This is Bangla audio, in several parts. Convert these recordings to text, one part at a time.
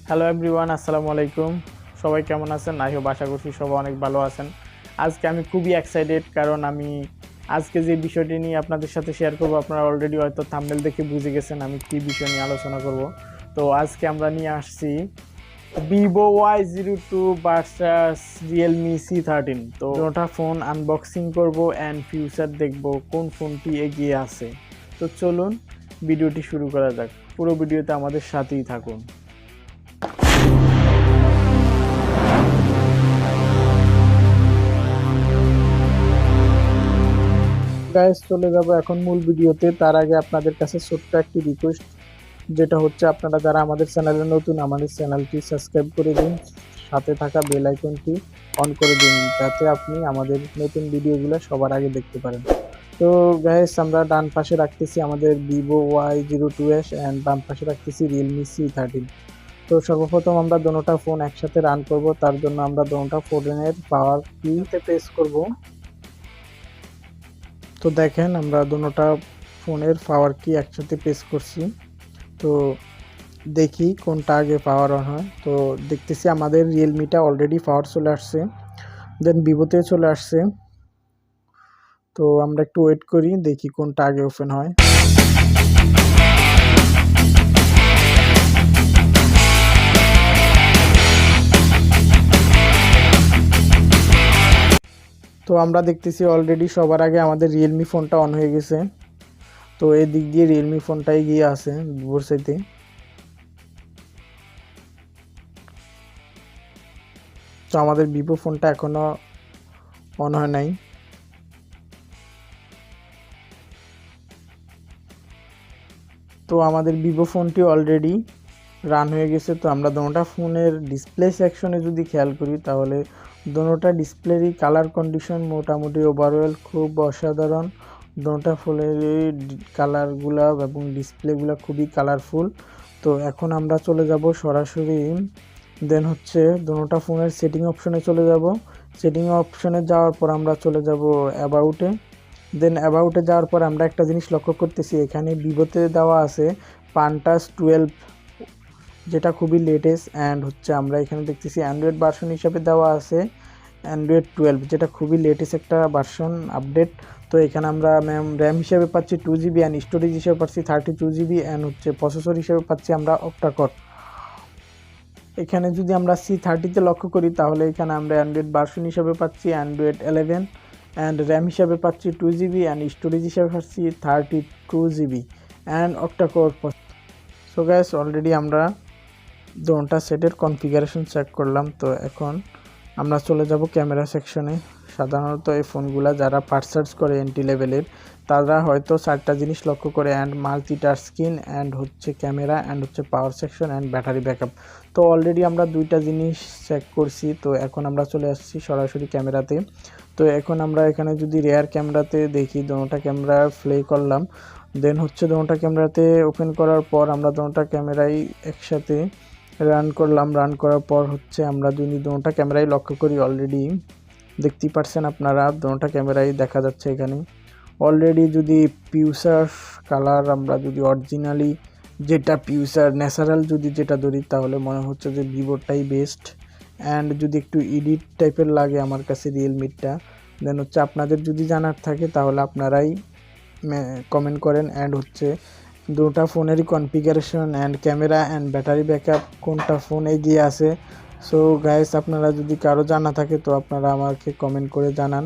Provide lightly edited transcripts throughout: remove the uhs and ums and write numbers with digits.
হ্যালো এভরিওয়ান, আসসালামু আলাইকুম। সবাই কেমন আছেন? আশা করছি সবাই অনেক ভালো আছেন। আজকে আমি খুবই এক্সাইটেড, কারণ আমি আজকে যে বিষয়টি নিয়ে আপনাদের সাথে শেয়ার করব, আপনারা অলরেডি হয়তো থাম্বনেল দেখে বুঝে গেছেন আমি কী বিষয় নিয়ে আলোচনা করব। তো আজকে আমরা নিয়ে আসছি vivo y02 versus Realme c13। তো ওটা ফোন আনবক্সিং করব অ্যান্ড ফিউচার দেখব কোন ফোনটি এগিয়ে আছে। তো চলুন ভিডিওটি শুরু করা যাক। পুরো ভিডিওতে আমাদের সাথেই থাকুন। গাইস, চলে যাব এখন মূল ভিডিওতে। তার আগে আপনাদের কাছে ছোট্ট একটি রিকোয়েস্ট, যেটা হচ্ছে আপনারা যারা আমাদের চ্যানেলে নতুন, আমাদের চ্যানেলটি সাবস্ক্রাইব করে দিন, সাথে থাকা বেল আইকনটি অন করে দিন, যাতে আপনি আমাদের নতুন ভিডিওগুলো সবার আগে দেখতে পারেন। তো গাইস, আমরা ডান পাশে রাখতেছি আমাদের vivo y02s অ্যান্ড বাম পাশে রাখতেছি রিয়েলমি c13। তো সর্বপ্রথম আমরা দোনোটা ফোন একসাথে রান করব। তার জন্য আমরা দোনোটা ফোনের পাওয়ার কিতে প্রেস করব। তো দেখেন, আমরা দোনোটা ফোনের পাওয়ার কি একসাথে প্রেস করছি। তো দেখি কোনটা আগে পাওয়ার অন হয়। তো দেখতেছি আমাদের রিয়েলমিটা অলরেডি পাওয়ার চলে আসছে, দেন ভিভোতে চলে আসছে। তো আমরা একটু ওয়েট করি, দেখি কোনটা আগে ওপেন হয়। তো আমরা দেখতেছি অলরেডি সবার আগে আমাদের রিয়েলমি ফোনটা অন হয়ে গেছে। তো এই দিক দিয়ে রিয়েলমি ফোনটাই গিয়ে আছে ভিভোর সাথে। তো আমাদের ভিভো ফোনটা এখনো অন হয় নাই। তো আমাদের ভিভো ফোনটি অলরেডি রান হয়ে গেছে। তো আমরা দোনোটা ফোনের ডিসপ্লে সেকশনে যদি খেয়াল করি, তাহলে দোনোটা ডিসপ্লেরই কালার কন্ডিশন মোটামুটি ওভারঅল খুব অসাধারণ। দোনোটা ফোনের কালারগুলা এবং ডিসপ্লেগুলো খুবই কালারফুল। তো এখন আমরা চলে যাব সরাসরি, দেন হচ্ছে দোনোটা ফোনের সেটিং অপশনে চলে যাব। সেটিং অপশনে যাওয়ার পর আমরা চলে যাব অ্যাবাউটে। দেন অ্যাবাউটে যাওয়ার পর আমরা একটা জিনিস লক্ষ্য করতেছি, এখানে ভিভোতে দেওয়া আছে পানটাস 12, যেটা খুবই লেটেস্ট। অ্যান্ড হচ্ছে আমরা এখানে দেখতেছি অ্যান্ড্রয়েড ভার্সন হিসাবে দেওয়া আছে অ্যান্ড্রয়েড 12, যেটা খুবই লেটেস্ট একটা ভার্সন আপডেট। তো এখানে আমরা র্যাম হিসেবে পাচ্ছি 2GB অ্যান্ড স্টোরেজ হিসেবে পাচ্ছি 32GB অ্যান্ড হচ্ছে প্রসেসর হিসেবে পাচ্ছি আমরা অক্টাকোর। এখানে যদি আমরা c30তে লক্ষ্য করি, তাহলে এখানে আমরা অ্যান্ড্রয়েড ভার্সন হিসেবে পাচ্ছি অ্যান্ড্রয়েড 11 অ্যান্ড র্যাম হিসাবে পাচ্ছি 2GB অ্যান্ড স্টোরেজ হিসেবে পাচ্ছি 32GB and octa-core. So guys, already আমরা দোনটা সেটের কনফিগারেশন চেক করলাম। তো এখন আমরা চলে যাব ক্যামেরা সেকশনে। সাধারণত এই ফোনগুলো যারা পার্সার্চ করে এন্ট্রি লেভেলের, তারা হয়তো 4টা জিনিস লক্ষ্য করে, and multi touch screen and হচ্ছে ক্যামেরা অ্যান্ড হচ্ছে power section and battery backup. তো অলরেডি আমরা 2টা জিনিস চেক করছি। তো এখন আমরা চলে আসছি সরাসরি ক্যামেরাতে। তো এখন আমরা এখানে যদি রেয়ার ক্যামেরাতে দেখি, দোনোটা ক্যামেরা প্লে করলাম, দেন হচ্ছে দোনোটা ক্যামেরাতে ওপেন করার পর আমরা দোনোটা ক্যামেরাই একসাথে রান করলাম। রান করার পর হচ্ছে আমরা যদি দোনোটা ক্যামেরাই লক্ষ্য করি, অলরেডি দেখতেই পাচ্ছেন আপনারা দোনোটা ক্যামেরাই দেখা যাচ্ছে এখানে। অলরেডি যদি পিউসার কালার আমরা যদি অরিজিনালি যেটা পিউসার ন্যাচারাল যদি যেটা ধরি, তাহলে মনে হচ্ছে যে ভিভোটাই বেস্ট। অ্যান্ড যদি একটু এডিট টাইপের লাগে আমার কাছে রিয়েলমিটা, দেন হচ্ছে আপনাদের যদি জানার থাকে তাহলে আপনারাই কমেন্ট করেন। অ্যান্ড হচ্ছে দুটা ফোনেরই configuration and camera and battery backup কোনটা ফোন এগিয়ে আছে। সো গাইস, আপনারা যদি কারো জানা থাকে তো আপনারা আমাকে কমেন্ট করে জানান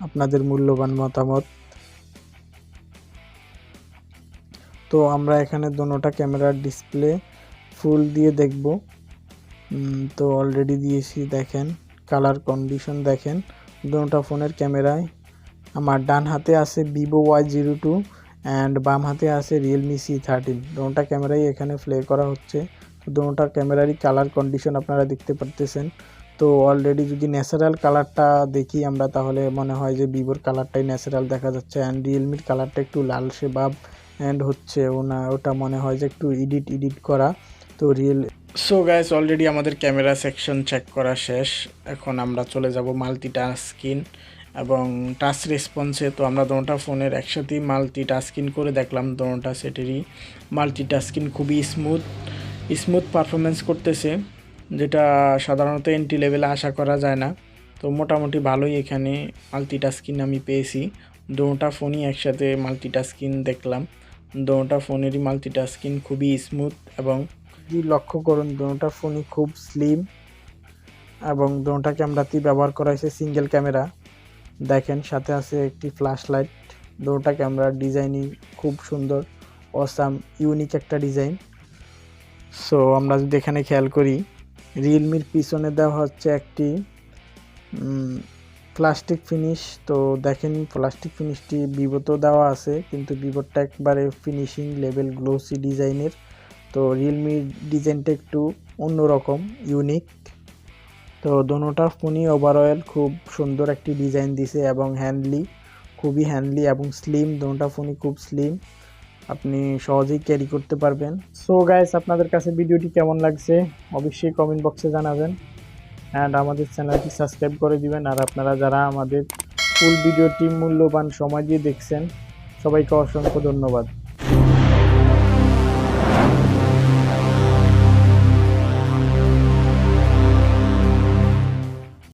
আপনাদের মূল্যবান মতামত। তো আমরা এখানে দোনোটা ক্যামেরার ডিসপ্লে ফুল দিয়ে দেখব। তো অলরেডি দিয়েছি, দেখেন কালার কন্ডিশন দেখেন দোনোটা ফোনের ক্যামেরায়। আমার ডান হাতে আছে vivo y02 অ্যান্ড বাম হাতে আছে রিয়েলমি c13। দোনোটা ক্যামেরাই এখানে প্লে করা হচ্ছে। তো দোনোটা ক্যামেরারই কালার কন্ডিশন আপনারা দেখতে পারতেছেন। তো অলরেডি যদি ন্যাচারাল কালারটা দেখি আমরা, তাহলে মনে হয় যে ভিভোর কালারটাই ন্যাচারাল দেখা যাচ্ছে, অ্যান্ড রিয়েলমির কালারটা একটু লালসে ভাব, অ্যান্ড হচ্ছে ওটা মনে হয় যে একটু এডিট করা। তো সো গাইস, অলরেডি আমাদের ক্যামেরা সেকশন চেক করা শেষ। এখন আমরা চলে যাব মাল্টি টাচ স্ক্রিন এবং টাচ রেসপন্সে। তো আমরা দোনোটা ফোনের একসাথেই মাল্টি টাচ স্ক্রিন করে দেখলাম, দোনোটা সেটেরই মাল্টি টাচ স্ক্রিন খুবই স্মুথ স্মুথ পারফরমেন্স করতেছে, যেটা সাধারণত এন্ট্রি লেভেলে আশা করা যায় না। তো মোটামুটি ভালোই এখানে মাল্টিটাস্কিং আমি পেয়েছি। দুটো ফোনই একসাথে মাল্টিটাস্কিং দেখলাম, দুটো ফোনেরই মাল্টিটাস্কিং খুবই স্মুথ এবং লক্ষ্য করুন দুটো ফোনই খুব স্লিম এবং দুটো ক্যামেরাতেই ব্যবহার করা হয়েছে সিঙ্গেল ক্যামেরা। দেখেন সাথে আছে একটি ফ্ল্যাশ লাইট। দুটো ক্যামেরার ডিজাইনই খুব সুন্দর, অসাম, ইউনিক একটা ডিজাইন। সো আমরা যদি এখানে খেয়াল করি, রিয়েলমির পিছনে দেওয়া হচ্ছে একটি প্লাস্টিক ফিনিশ। তো দেখেন প্লাস্টিক ফিনিশটি ভিভোতেও দেওয়া আছে, কিন্তু ভিভোরটা একবারে ফিনিশিং লেভেল গ্লোসি ডিজাইনের। তো রিয়েলমির ডিজাইনটা একটু অন্যরকম, ইউনিক। তো দোনোটা ফোনই ওভারঅল খুব সুন্দর একটি ডিজাইন দিছে এবং খুবই হ্যান্ডলি এবং স্লিম। দোনোটা ফোনই খুব স্লিম, আপনি সহজেই ক্যারি করতে পারবেন। সো গাইস, আপনাদের কাছে ভিডিওটি কেমন লাগছে অবশ্যই কমেন্ট বক্সে জানাবেন অ্যান্ড আমাদের চ্যানেলটি সাবস্ক্রাইব করে দিবেন। আর আপনারা যারা আমাদের ফুল ভিডিওটি মূল্যবান সময় দিয়ে দেখছেন, সবাইকে অসংখ্য ধন্যবাদ।